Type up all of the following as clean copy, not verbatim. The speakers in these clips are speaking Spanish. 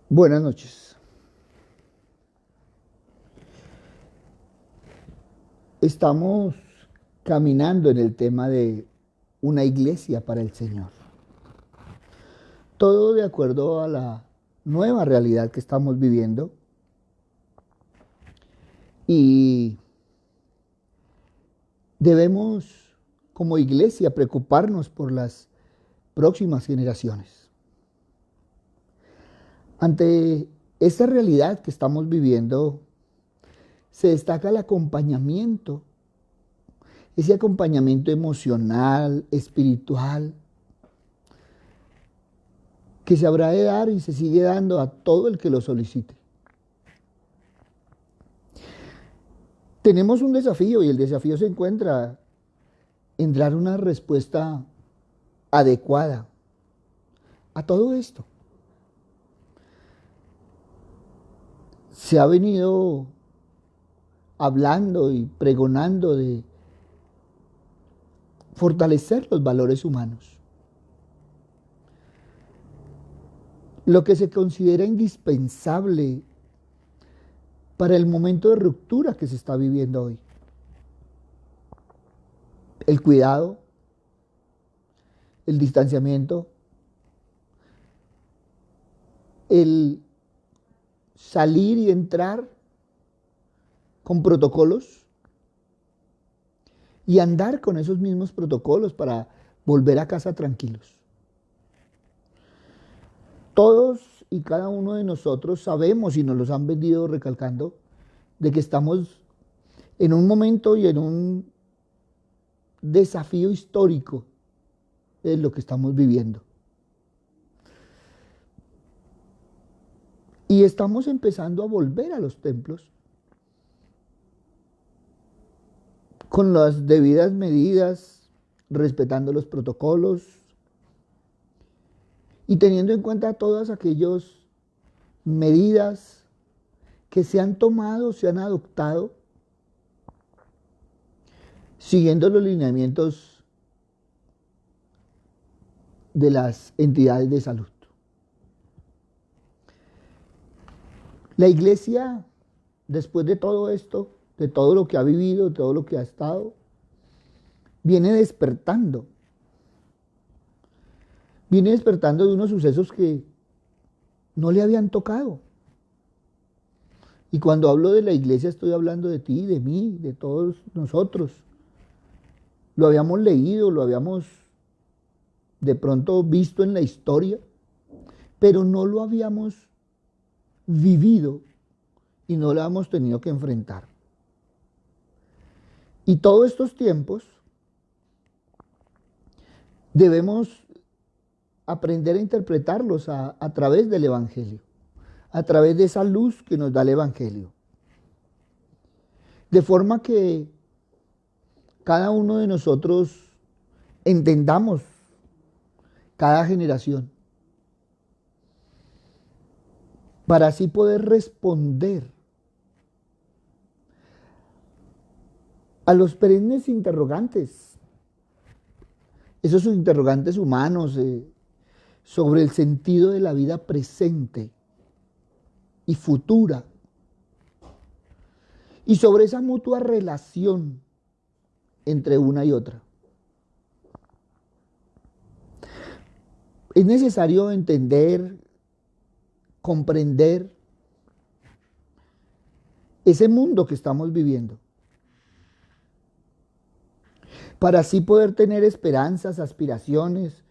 Buenas noches. Estamos caminando en el tema de una iglesia para el Señor. Todo de acuerdo a la nueva realidad que estamos viviendo y debemos como iglesia preocuparnos por las próximas generaciones. Ante esta realidad que estamos viviendo, se destaca el acompañamiento, ese acompañamiento emocional, espiritual, que se habrá de dar y se sigue dando a todo el que lo solicite. Tenemos un desafío y el desafío se encuentra en dar una respuesta adecuada a todo esto. Se ha venido hablando y pregonando de fortalecer los valores humanos. Lo que se considera indispensable para el momento de ruptura que se está viviendo hoy. El cuidado, el distanciamiento, el salir y entrar con protocolos y andar con esos mismos protocolos para volver a casa tranquilos. Todos y cada uno de nosotros sabemos y nos los han venido recalcando de que estamos en un momento y en un desafío histórico de lo que estamos viviendo. Y estamos empezando a volver a los templos con las debidas medidas, respetando los protocolos y teniendo en cuenta todas aquellas medidas que se han tomado, se han adoptado, siguiendo los lineamientos de las entidades de salud. La iglesia, después de todo esto, de todo lo que ha vivido, de todo lo que ha estado, viene despertando. Viene despertando de unos sucesos que no le habían tocado. Y cuando hablo de la iglesia estoy hablando de ti, de mí, de todos nosotros. Lo habíamos leído, lo habíamos de pronto visto en la historia, pero no lo habíamos vivido y no lo habíamos tenido que enfrentar. Y todos estos tiempos debemos aprender a interpretarlos a través del Evangelio, a través de esa luz que nos da el Evangelio. De forma que cada uno de nosotros entendamos cada generación, para así poder responder a los perennes interrogantes, esos interrogantes humanos sobre el sentido de la vida presente y futura, y sobre esa mutua relación entre una y otra. Es necesario entender, comprender ese mundo que estamos viviendo, para así poder tener esperanzas, aspiraciones,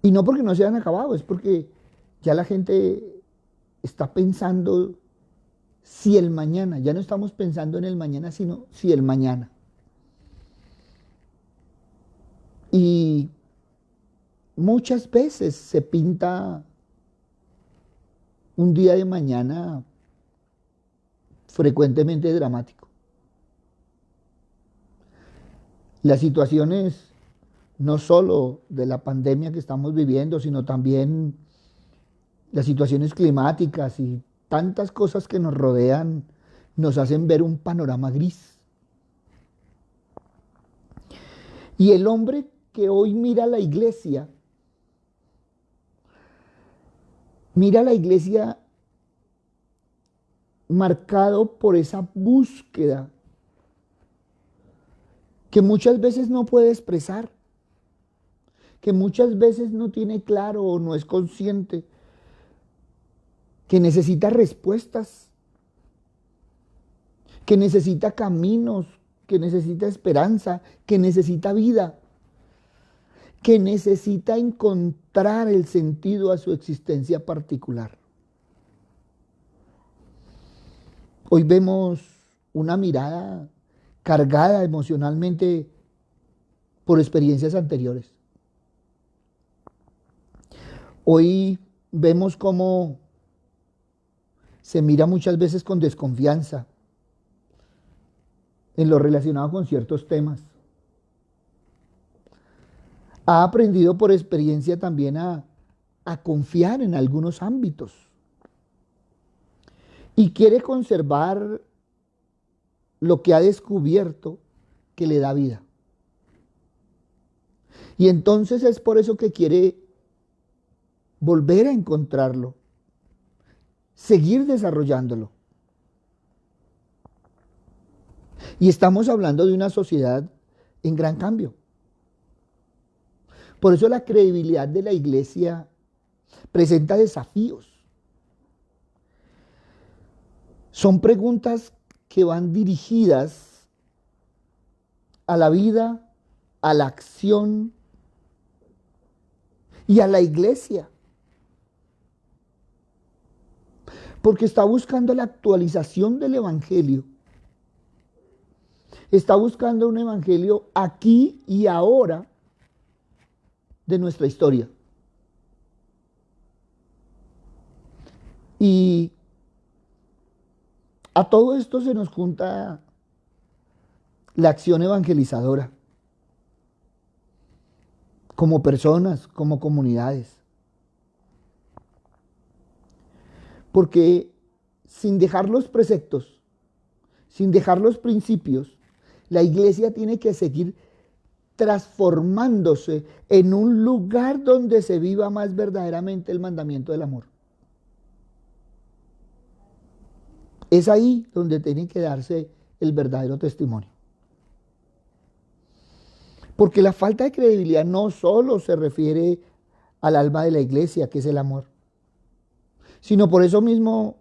y no porque no se hayan acabado, es porque ya la gente está pensando si el mañana, ya no estamos pensando en el mañana, sino si el mañana. Y muchas veces se pinta un día de mañana frecuentemente dramático. Las situaciones no solo de la pandemia que estamos viviendo, sino también las situaciones climáticas y tantas cosas que nos rodean nos hacen ver un panorama gris. Y el hombre que hoy mira la iglesia Mira la iglesia marcado por esa búsqueda que muchas veces no puede expresar, que muchas veces no tiene claro o no es consciente, que necesita respuestas, que necesita caminos, que necesita esperanza, que necesita vida, que necesita encontrar el sentido a su existencia particular. Hoy vemos una mirada cargada emocionalmente por experiencias anteriores. Hoy vemos cómo se mira muchas veces con desconfianza en lo relacionado con ciertos temas. Ha aprendido por experiencia también a confiar en algunos ámbitos y quiere conservar lo que ha descubierto que le da vida. Y entonces es por eso que quiere volver a encontrarlo, seguir desarrollándolo. Y estamos hablando de una sociedad en gran cambio. Por eso la credibilidad de la iglesia presenta desafíos. Son preguntas que van dirigidas a la vida, a la acción y a la iglesia. Porque está buscando la actualización del evangelio. Está buscando un evangelio aquí y ahora de nuestra historia. Y a todo esto se nos junta la acción evangelizadora, como personas, como comunidades. Porque sin dejar los preceptos, sin dejar los principios, la iglesia tiene que seguir transformándose en un lugar donde se viva más verdaderamente el mandamiento del amor. Es ahí donde tiene que darse el verdadero testimonio. Porque la falta de credibilidad no solo se refiere al alma de la iglesia, que es el amor, sino por eso mismo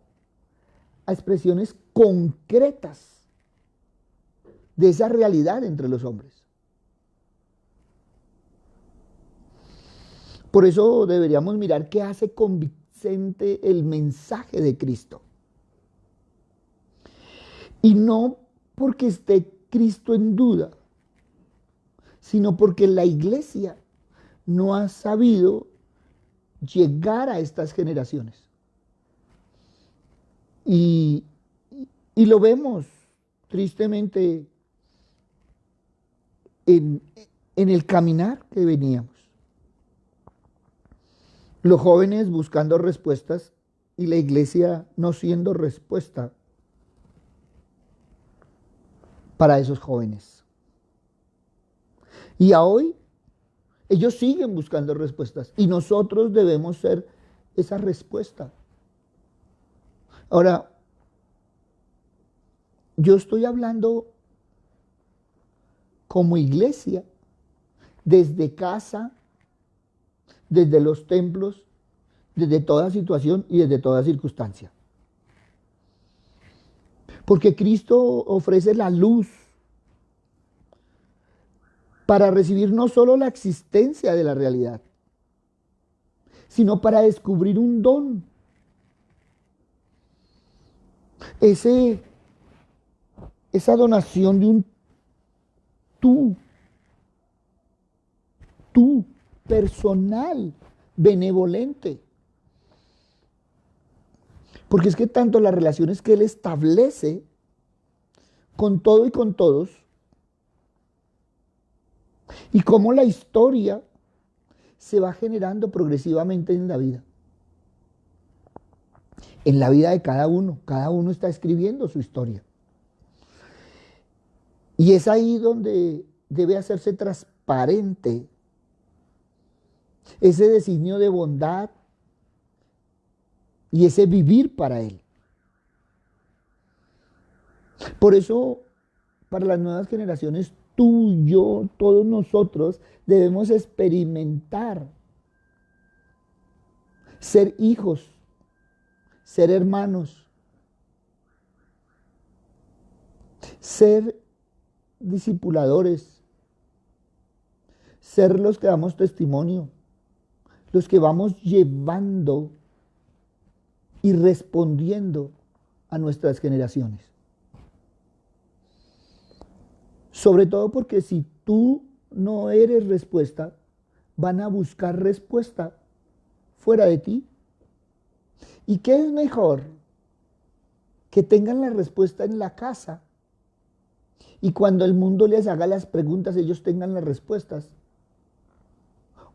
a expresiones concretas de esa realidad entre los hombres. Por eso deberíamos mirar qué hace convincente el mensaje de Cristo. Y no porque esté Cristo en duda, sino porque la iglesia no ha sabido llegar a estas generaciones. Y lo vemos tristemente en el caminar que veníamos. Los jóvenes buscando respuestas y la iglesia no siendo respuesta para esos jóvenes. Y a hoy ellos siguen buscando respuestas y nosotros debemos ser esa respuesta. Ahora, yo estoy hablando como iglesia, desde casa, desde los templos, desde toda situación y desde toda circunstancia. Porque Cristo ofrece la luz para recibir no solo la existencia de la realidad, sino para descubrir un don. Esa donación de un tú personal, benevolente. Porque es que tanto las relaciones que Él establece con todo y con todos, y cómo la historia se va generando progresivamente en la vida. En la vida de cada uno está escribiendo su historia. Y es ahí donde debe hacerse transparente ese designio de bondad, y ese vivir para Él. Por eso, para las nuevas generaciones, tú, yo, todos nosotros debemos experimentar ser hijos, ser hermanos, ser discipuladores, ser los que damos testimonio, los que vamos llevando y respondiendo a nuestras generaciones. Sobre todo porque si tú no eres respuesta, van a buscar respuesta fuera de ti. ¿Y qué es mejor? Que tengan la respuesta en la casa y cuando el mundo les haga las preguntas, ellos tengan las respuestas.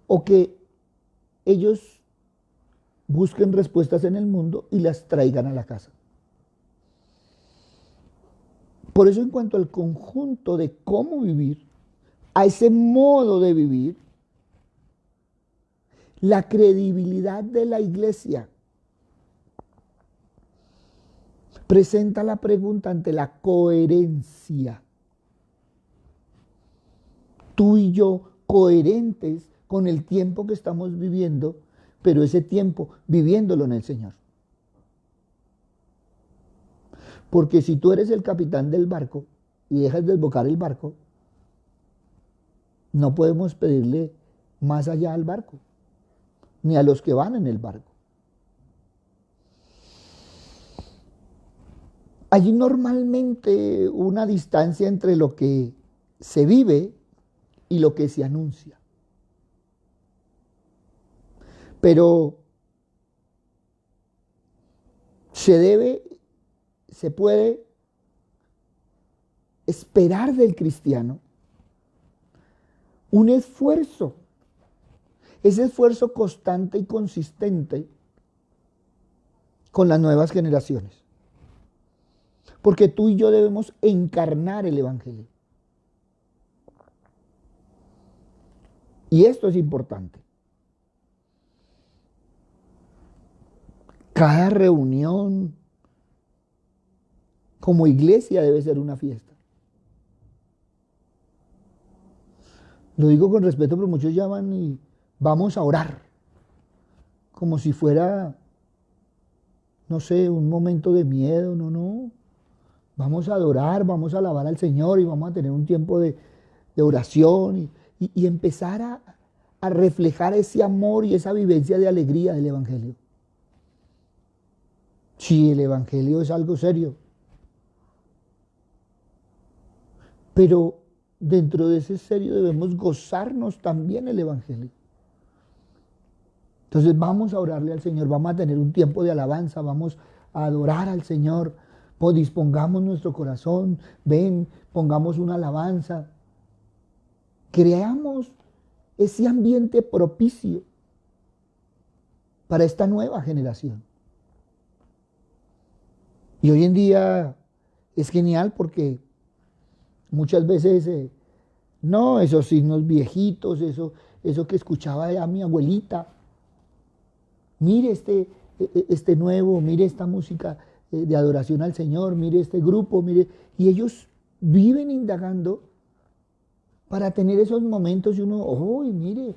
O que ellos busquen respuestas en el mundo y las traigan a la casa. Por eso, en cuanto al conjunto de cómo vivir, a ese modo de vivir, la credibilidad de la iglesia presenta la pregunta ante la coherencia. Tú y yo coherentes con el tiempo que estamos viviendo, pero ese tiempo viviéndolo en el Señor. Porque si tú eres el capitán del barco y dejas desbocar el barco, no podemos pedirle más allá al barco, ni a los que van en el barco. Hay normalmente una distancia entre lo que se vive y lo que se anuncia. Pero se puede esperar del cristiano un esfuerzo, ese esfuerzo constante y consistente con las nuevas generaciones. Porque tú y yo debemos encarnar el Evangelio. Y esto es importante. Cada reunión como iglesia debe ser una fiesta. Lo digo con respeto, pero muchos llaman y vamos a orar. Como si fuera, no sé, un momento de miedo. No. Vamos a adorar, vamos a alabar al Señor y vamos a tener un tiempo de oración y empezar a reflejar ese amor y esa vivencia de alegría del Evangelio. Sí, el Evangelio es algo serio. Pero dentro de ese serio debemos gozarnos también el Evangelio. Entonces vamos a orarle al Señor, vamos a tener un tiempo de alabanza, vamos a adorar al Señor. Pues dispongamos nuestro corazón, ven, pongamos una alabanza. Creamos ese ambiente propicio para esta nueva generación. Y hoy en día es genial porque muchas veces, no, esos signos viejitos, eso que escuchaba ya mi abuelita. Mire este nuevo, mire esta música de adoración al Señor, mire este grupo, mire. Y ellos viven indagando para tener esos momentos y uno, ¡oh, mire,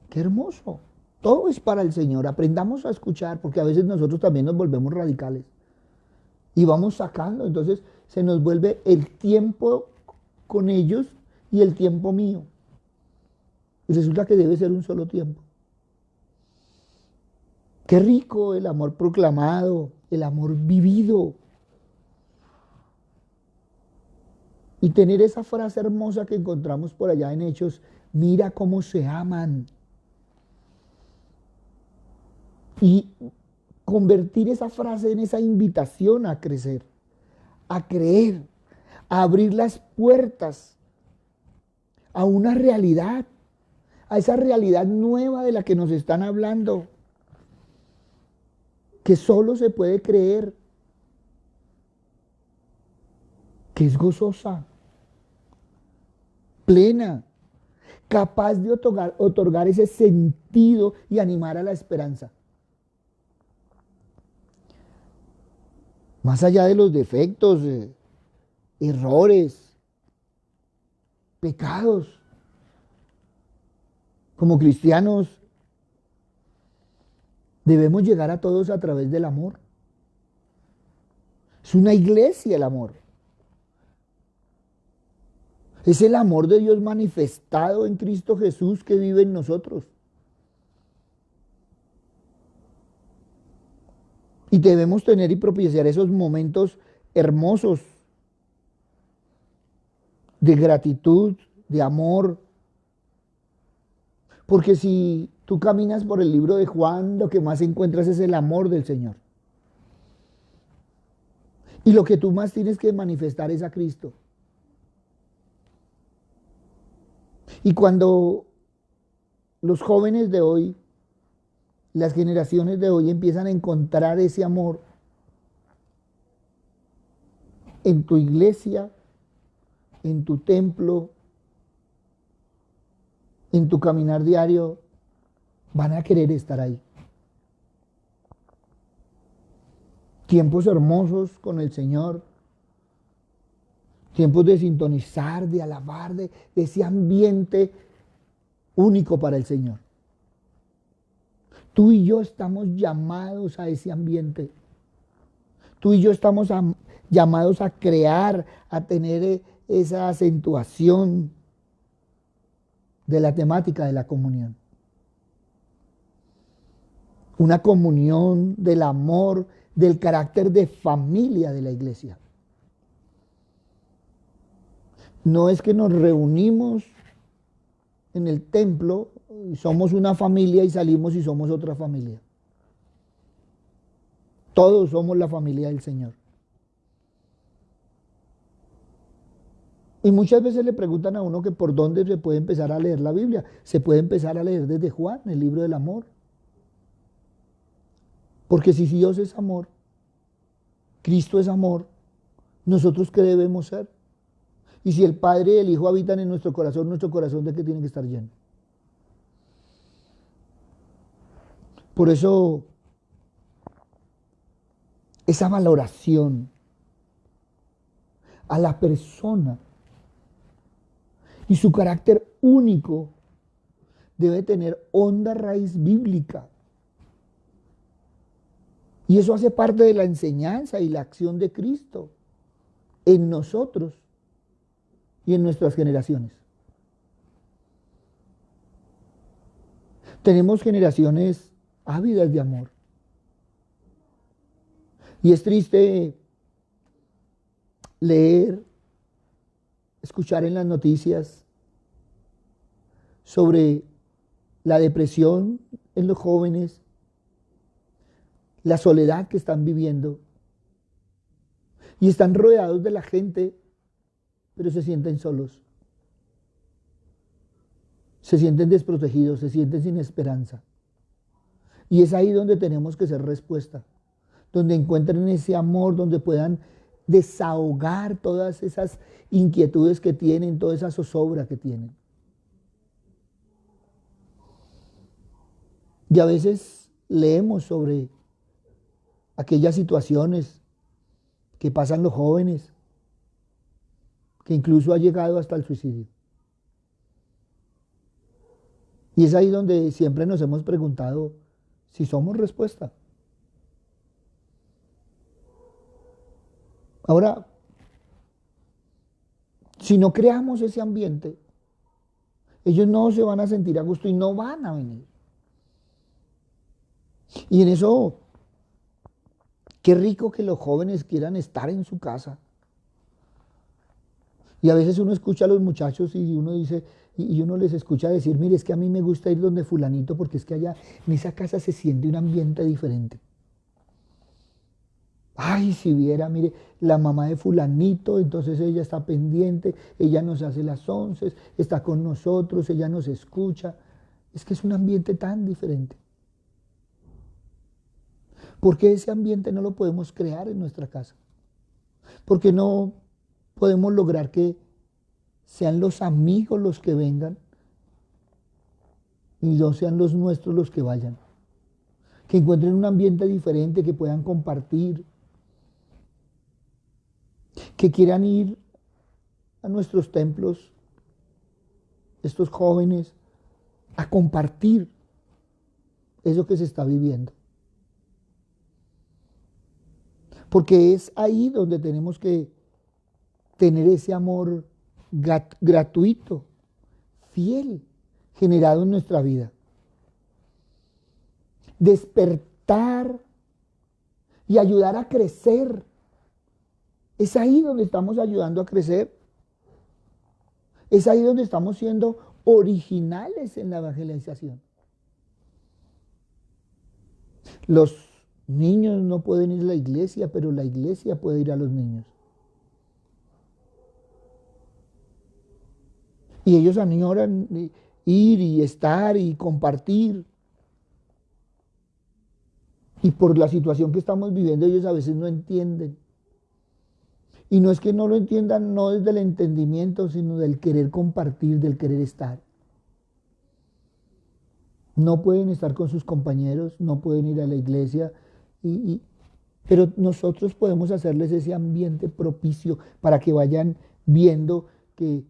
qué hermoso! Todo es para el Señor. Aprendamos a escuchar, porque a veces nosotros también nos volvemos radicales. Y vamos sacando, entonces se nos vuelve el tiempo con ellos y el tiempo mío. Y resulta que debe ser un solo tiempo. Qué rico el amor proclamado, el amor vivido. Y tener esa frase hermosa que encontramos por allá en Hechos, mira cómo se aman. Y convertir esa frase en esa invitación a crecer, a creer, a abrir las puertas a una realidad, a esa realidad nueva de la que nos están hablando, que solo se puede creer, que es gozosa, plena, capaz de otorgar ese sentido y animar a la esperanza. Más allá de los defectos, errores, pecados, como cristianos debemos llegar a todos a través del amor. Es una iglesia el amor. Es el amor de Dios manifestado en Cristo Jesús que vive en nosotros. Y debemos tener y propiciar esos momentos hermosos de gratitud, de amor. Porque si tú caminas por el libro de Juan, lo que más encuentras es el amor del Señor. Y lo que tú más tienes que manifestar es a Cristo. Y cuando los jóvenes de hoy, las generaciones de hoy empiezan a encontrar ese amor en tu iglesia, en tu templo, en tu caminar diario, van a querer estar ahí. Tiempos hermosos con el Señor, tiempos de sintonizar, de alabar, de ese ambiente único para el Señor. Tú y yo estamos llamados a ese ambiente. Tú y yo estamos llamados a crear, a tener esa acentuación de la temática de la comunión. Una comunión del amor, del carácter de familia de la iglesia. No es que nos reunimos en el templo y somos una familia y salimos y somos otra familia. Todos somos la familia del Señor. Y muchas veces le preguntan a uno que por dónde se puede empezar a leer la Biblia. Se puede empezar a leer desde Juan, el libro del amor. Porque si Dios es amor, Cristo es amor, ¿nosotros qué debemos ser? Y si el Padre y el Hijo habitan en nuestro corazón ¿de qué tiene que estar lleno? Por eso, esa valoración a la persona y su carácter único debe tener honda raíz bíblica. Y eso hace parte de la enseñanza y la acción de Cristo en nosotros y en nuestras generaciones. Tenemos generaciones ávidas de amor. Y es triste leer, escuchar en las noticias sobre la depresión en los jóvenes, la soledad que están viviendo. Y están rodeados de la gente, pero se sienten solos. Se sienten desprotegidos, se sienten sin esperanza. Y es ahí donde tenemos que ser respuesta, donde encuentren ese amor, donde puedan desahogar todas esas inquietudes que tienen, toda esa zozobra que tienen. Y a veces leemos sobre aquellas situaciones que pasan los jóvenes, que incluso ha llegado hasta el suicidio. Y es ahí donde siempre nos hemos preguntado si somos respuesta. Ahora, si no creamos ese ambiente, ellos no se van a sentir a gusto y no van a venir. Y en eso, qué rico que los jóvenes quieran estar en su casa. Y a veces uno escucha a los muchachos y uno dice, y uno les escucha decir, mire, es que a mí me gusta ir donde fulanito porque es que allá en esa casa se siente un ambiente diferente. Ay, si viera, mire, la mamá de fulanito, entonces ella está pendiente, ella nos hace las once, está con nosotros, ella nos escucha. Es que es un ambiente tan diferente. ¿Por qué ese ambiente no lo podemos crear en nuestra casa? Porque no podemos lograr que sean los amigos los que vengan y no sean los nuestros los que vayan. Que encuentren un ambiente diferente, que puedan compartir. que quieran ir a nuestros templos, estos jóvenes, a compartir eso que se está viviendo. Porque es ahí donde tenemos que tener ese amor gratuito, fiel, generado en nuestra vida. Despertar y ayudar a crecer. Es ahí donde estamos ayudando a crecer. Es ahí donde estamos siendo originales en la evangelización. Los niños no pueden ir a la iglesia, pero la iglesia puede ir a los niños. Y ellos añoran ir y estar y compartir. Y por la situación que estamos viviendo, ellos a veces no entienden. Y no es que no lo entiendan, no desde el entendimiento, sino del querer compartir, del querer estar. No pueden estar con sus compañeros, no pueden ir a la iglesia, pero nosotros podemos hacerles ese ambiente propicio para que vayan viendo que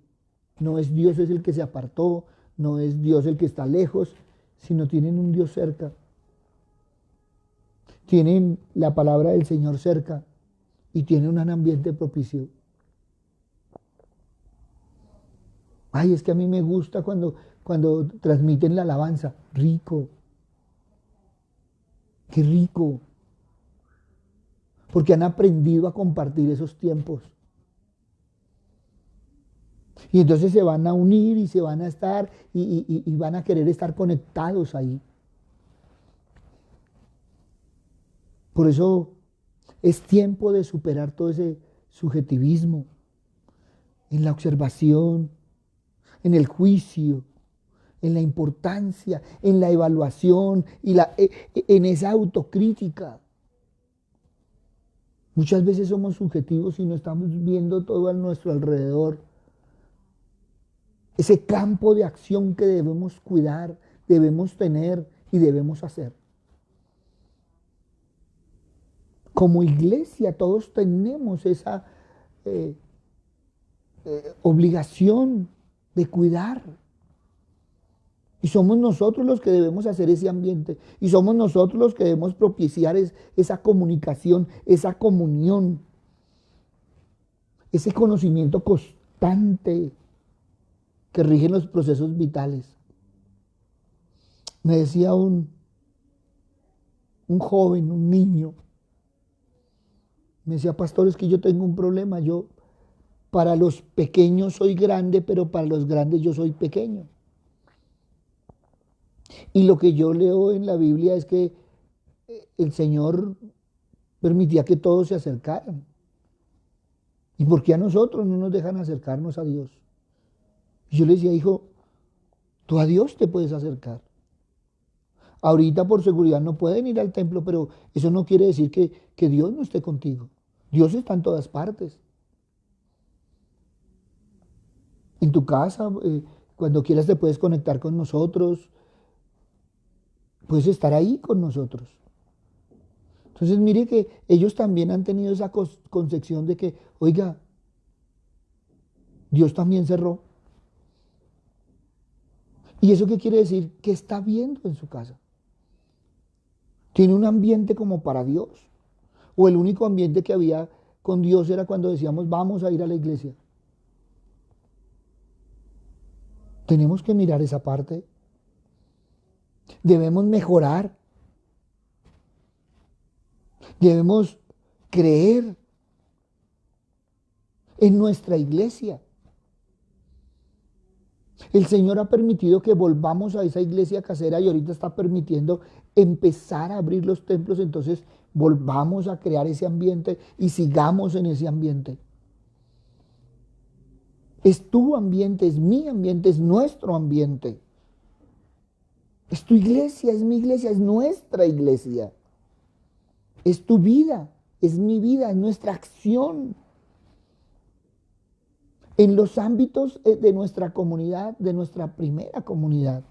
no es Dios es el que se apartó, no es Dios el que está lejos, sino tienen un Dios cerca. Tienen la palabra del Señor cerca y tienen un ambiente propicio. Ay, es que a mí me gusta cuando transmiten la alabanza. Rico. Qué rico. Porque han aprendido a compartir esos tiempos. Y entonces se van a unir y se van a estar y van a querer estar conectados ahí. Por eso es tiempo de superar todo ese subjetivismo en la observación, en el juicio, en la importancia, en la evaluación y en esa autocrítica. Muchas veces somos subjetivos y no estamos viendo todo a nuestro alrededor. Ese campo de acción que debemos cuidar, debemos tener y debemos hacer. Como iglesia todos tenemos esa obligación de cuidar. Y somos nosotros los que debemos hacer ese ambiente. Y somos nosotros los que debemos propiciar esa comunicación, esa comunión, ese conocimiento constante que rige los procesos vitales. Me decía un joven, un niño, me decía, pastor, es que yo tengo un problema. Yo para los pequeños soy grande, pero para los grandes yo soy pequeño. Y lo que yo leo en la Biblia es que el Señor permitía que todos se acercaran. ¿Y por qué a nosotros no nos dejan acercarnos a Dios? Y yo le decía, hijo, tú a Dios te puedes acercar. Ahorita por seguridad no pueden ir al templo, pero eso no quiere decir que Dios no esté contigo. Dios está en todas partes. En tu casa, cuando quieras te puedes conectar con nosotros. Puedes estar ahí con nosotros. Entonces mire que ellos también han tenido esa concepción de que, oiga, Dios también cerró. ¿Y eso qué quiere decir? Que está viendo en su casa. Tiene un ambiente como para Dios. O el único ambiente que había con Dios era cuando decíamos, vamos a ir a la iglesia. Tenemos que mirar esa parte. Debemos mejorar. Debemos creer en nuestra iglesia. El Señor ha permitido que volvamos a esa iglesia casera y ahorita está permitiendo empezar a abrir los templos, entonces volvamos a crear ese ambiente y sigamos en ese ambiente. Es tu ambiente, es mi ambiente, es nuestro ambiente. Es tu iglesia, es mi iglesia, es nuestra iglesia. Es tu vida, es mi vida, es nuestra acción. En los ámbitos de nuestra comunidad, de nuestra primera comunidad.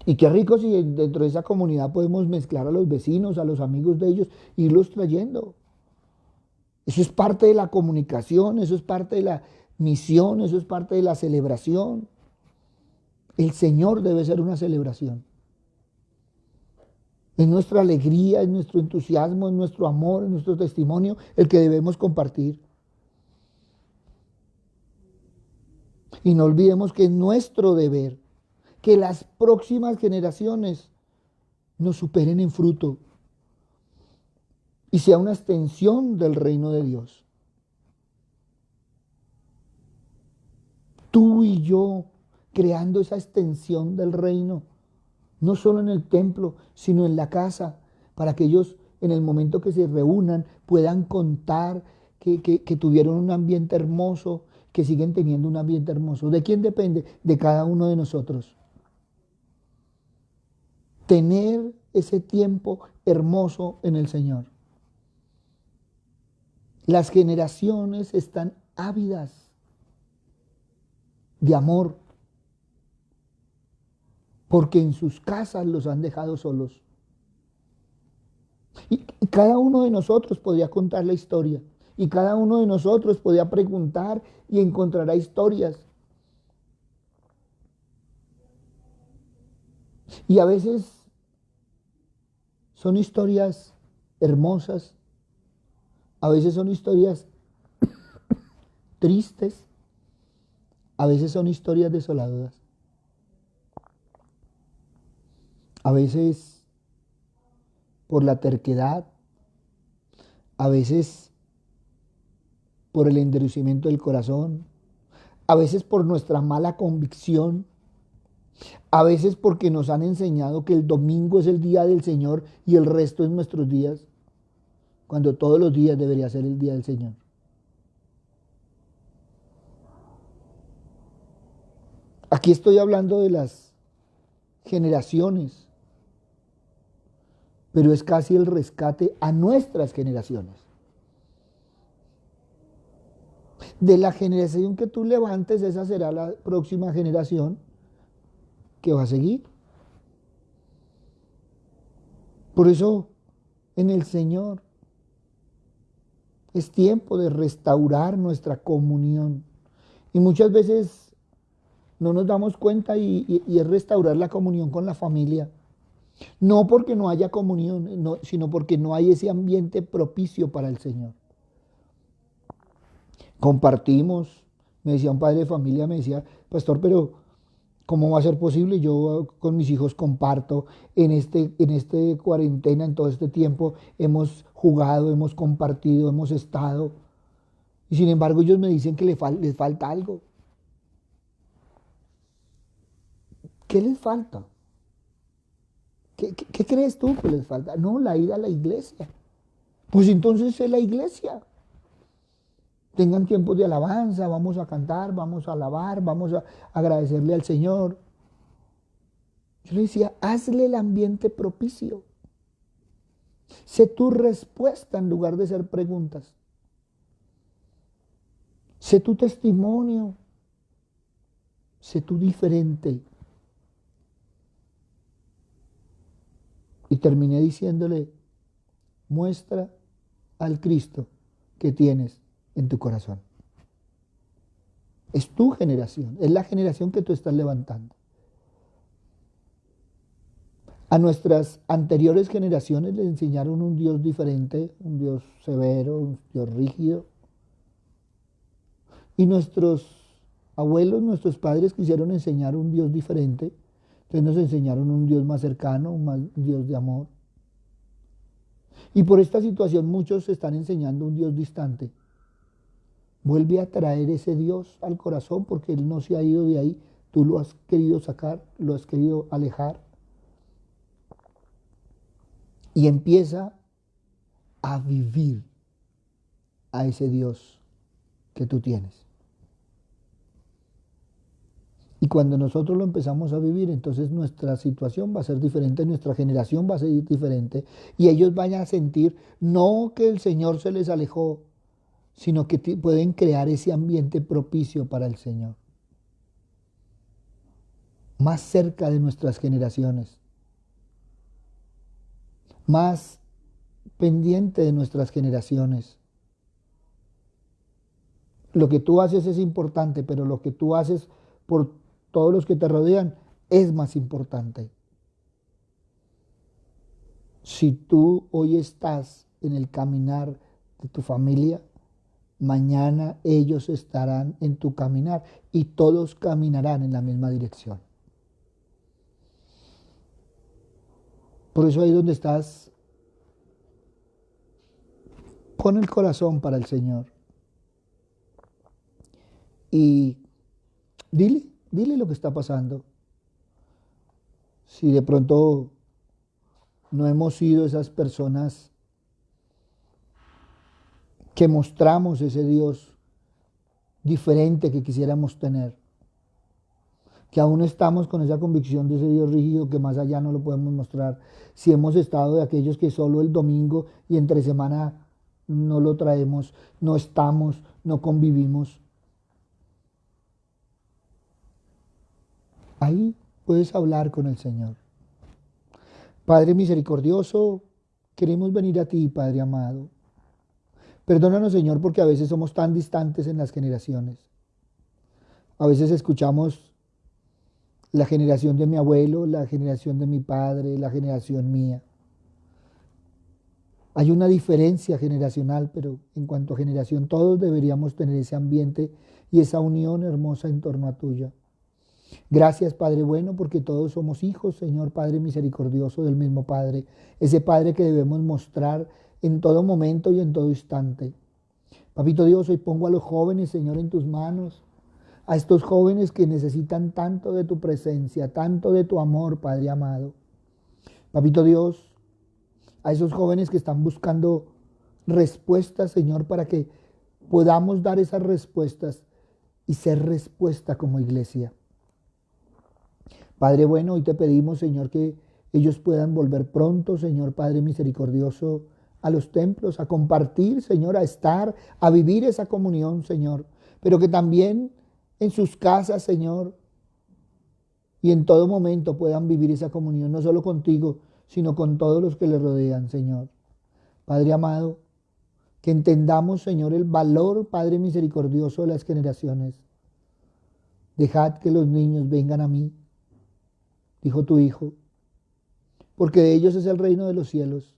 Y qué rico si dentro de esa comunidad podemos mezclar a los vecinos, a los amigos de ellos, irlos trayendo. Eso es parte de la comunicación, eso es parte de la misión, eso es parte de la celebración. El Señor debe ser una celebración. Es nuestra alegría, es nuestro entusiasmo, es nuestro amor, es nuestro testimonio el que debemos compartir. Y no olvidemos que es nuestro deber que las próximas generaciones nos superen en fruto y sea una extensión del reino de Dios. Tú y yo creando esa extensión del reino, no solo en el templo, sino en la casa, para que ellos en el momento que se reúnan puedan contar que tuvieron un ambiente hermoso, que siguen teniendo un ambiente hermoso. ¿De quién depende? De cada uno de nosotros. Tener ese tiempo hermoso en el Señor. Las generaciones están ávidas de amor, porque en sus casas los han dejado solos. Y cada uno de nosotros podría contar la historia. Y cada uno de nosotros podría preguntar y encontrará historias. Y a veces son historias hermosas. A veces son historias tristes. A veces son historias desoladoras. A veces por la terquedad. A veces por el endurecimiento del corazón, a veces por nuestra mala convicción, a veces porque nos han enseñado que el domingo es el día del Señor y el resto es nuestros días, cuando todos los días debería ser el día del Señor. Aquí estoy hablando de las generaciones, pero es casi el rescate a nuestras generaciones. De la generación que tú levantes, esa será la próxima generación que va a seguir. Por eso, en el Señor, es tiempo de restaurar nuestra comunión. Y muchas veces no nos damos cuenta y es restaurar la comunión con la familia. No porque no haya comunión, no, sino porque no hay ese ambiente propicio para el Señor. Compartimos, me decía un padre de familia, me decía, pastor, pero ¿cómo va a ser posible? Yo con mis hijos comparto en este cuarentena, en todo este tiempo, hemos jugado, hemos compartido, hemos estado. Y sin embargo ellos me dicen que les falta algo. ¿Qué les falta? ¿Qué crees tú que les falta? No, la ida a la iglesia. Pues entonces es la iglesia. Tengan tiempos de alabanza, vamos a cantar, vamos a alabar, vamos a agradecerle al Señor. Yo le decía, hazle el ambiente propicio. Sé tu respuesta en lugar de ser preguntas. Sé tu testimonio. Sé tu diferente. Y terminé diciéndole, muestra al Cristo que tienes en tu corazón. Es tu generación, es la generación que tú estás levantando. A nuestras anteriores generaciones les enseñaron un Dios diferente, un Dios severo, un Dios rígido. Y nuestros abuelos, nuestros padres quisieron enseñar un Dios diferente. Entonces nos enseñaron un Dios más cercano, un Dios de amor. Y por esta situación muchos están enseñando un Dios distante. Vuelve a traer ese Dios al corazón porque Él no se ha ido de ahí. Tú lo has querido sacar, lo has querido alejar. Y empieza a vivir a ese Dios que tú tienes. Y cuando nosotros lo empezamos a vivir, entonces nuestra situación va a ser diferente, nuestra generación va a ser diferente. Y ellos van a sentir no que el Señor se les alejó, sino que pueden crear ese ambiente propicio para el Señor. Más cerca de nuestras generaciones. Más pendiente de nuestras generaciones. Lo que tú haces es importante, pero lo que tú haces por todos los que te rodean es más importante. Si tú hoy estás en el caminar de tu familia, mañana ellos estarán en tu caminar y todos caminarán en la misma dirección. Por eso ahí donde estás, pon el corazón para el Señor y dile lo que está pasando. Si de pronto no hemos sido esas personas que mostramos ese Dios diferente que quisiéramos tener, que aún estamos con esa convicción de ese Dios rígido que más allá no lo podemos mostrar, si hemos estado de aquellos que solo el domingo y entre semana no lo traemos, no estamos, no convivimos, ahí puedes hablar con el Señor. Padre misericordioso, queremos venir a ti, Padre amado. Perdónanos, Señor, porque a veces somos tan distantes en las generaciones. A veces escuchamos la generación de mi abuelo, la generación de mi padre, la generación mía. Hay una diferencia generacional, pero en cuanto a generación, todos deberíamos tener ese ambiente y esa unión hermosa en torno a tuya. Gracias, Padre bueno, porque todos somos hijos, Señor Padre misericordioso del mismo Padre, ese Padre que debemos mostrar en todo momento y en todo instante. Papito Dios, hoy pongo a los jóvenes, Señor, en tus manos, a estos jóvenes que necesitan tanto de tu presencia, tanto de tu amor, Padre amado. Papito Dios, a esos jóvenes que están buscando respuestas, Señor, para que podamos dar esas respuestas y ser respuesta como iglesia. Padre bueno, hoy te pedimos, Señor, que ellos puedan volver pronto, Señor Padre misericordioso, a los templos, a compartir, Señor, a estar, a vivir esa comunión, Señor. Pero que también en sus casas, Señor, y en todo momento puedan vivir esa comunión, no solo contigo, sino con todos los que les rodean, Señor. Padre amado, que entendamos, Señor, el valor, Padre misericordioso, de las generaciones. Dejad que los niños vengan a mí, dijo tu Hijo, porque de ellos es el reino de los cielos.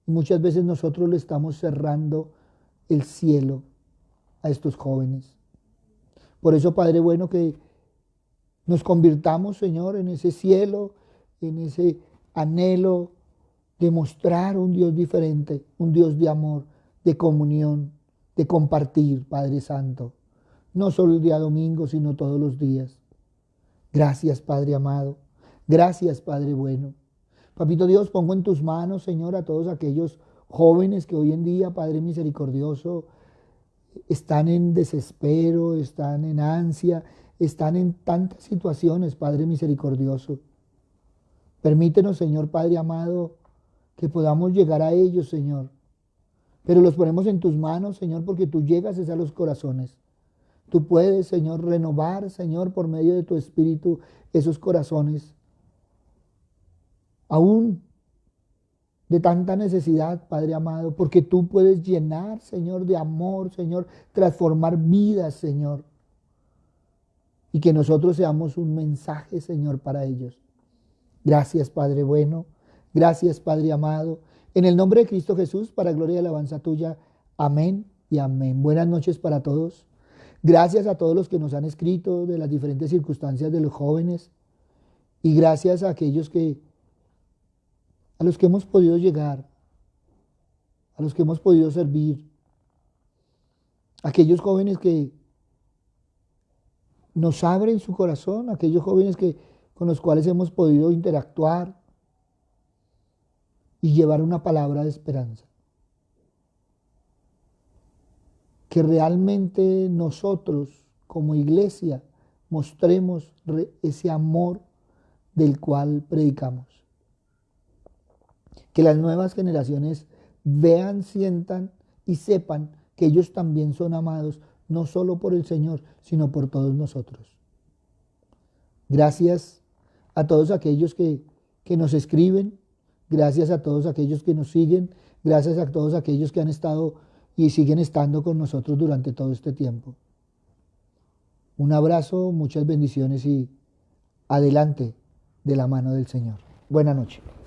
Y muchas veces nosotros le estamos cerrando el cielo a estos jóvenes. Por eso, Padre bueno, que nos convirtamos, Señor, en ese cielo, en ese anhelo de mostrar un Dios diferente, un Dios de amor, de comunión, de compartir, Padre Santo. No solo el día domingo, sino todos los días. Gracias, Padre amado. Gracias, Padre bueno. Papito Dios, pongo en tus manos, Señor, a todos aquellos jóvenes que hoy en día, Padre misericordioso, están en desespero, están en ansia, están en tantas situaciones, Padre misericordioso. Permítenos, Señor Padre amado, que podamos llegar a ellos, Señor. Pero los ponemos en tus manos, Señor, porque tú llegas a los corazones. Tú puedes, Señor, renovar, Señor, por medio de tu Espíritu, esos corazones. Aún de tanta necesidad, Padre amado, porque tú puedes llenar, Señor, de amor, Señor, transformar vidas, Señor. Y que nosotros seamos un mensaje, Señor, para ellos. Gracias, Padre bueno. Gracias, Padre amado. En el nombre de Cristo Jesús, para gloria y alabanza tuya. Amén y amén. Buenas noches para todos. Gracias a todos los que nos han escrito de las diferentes circunstancias de los jóvenes. Y gracias a aquellos a los que hemos podido llegar, a los que hemos podido servir, aquellos jóvenes que nos abren su corazón, aquellos jóvenes con los cuales hemos podido interactuar y llevar una palabra de esperanza. Que realmente nosotros como iglesia mostremos ese amor del cual predicamos. Que las nuevas generaciones vean, sientan y sepan que ellos también son amados, no solo por el Señor, sino por todos nosotros. Gracias a todos aquellos que nos escriben, gracias a todos aquellos que nos siguen, gracias a todos aquellos que han estado y siguen estando con nosotros durante todo este tiempo. Un abrazo, muchas bendiciones y adelante de la mano del Señor. Buenas noches.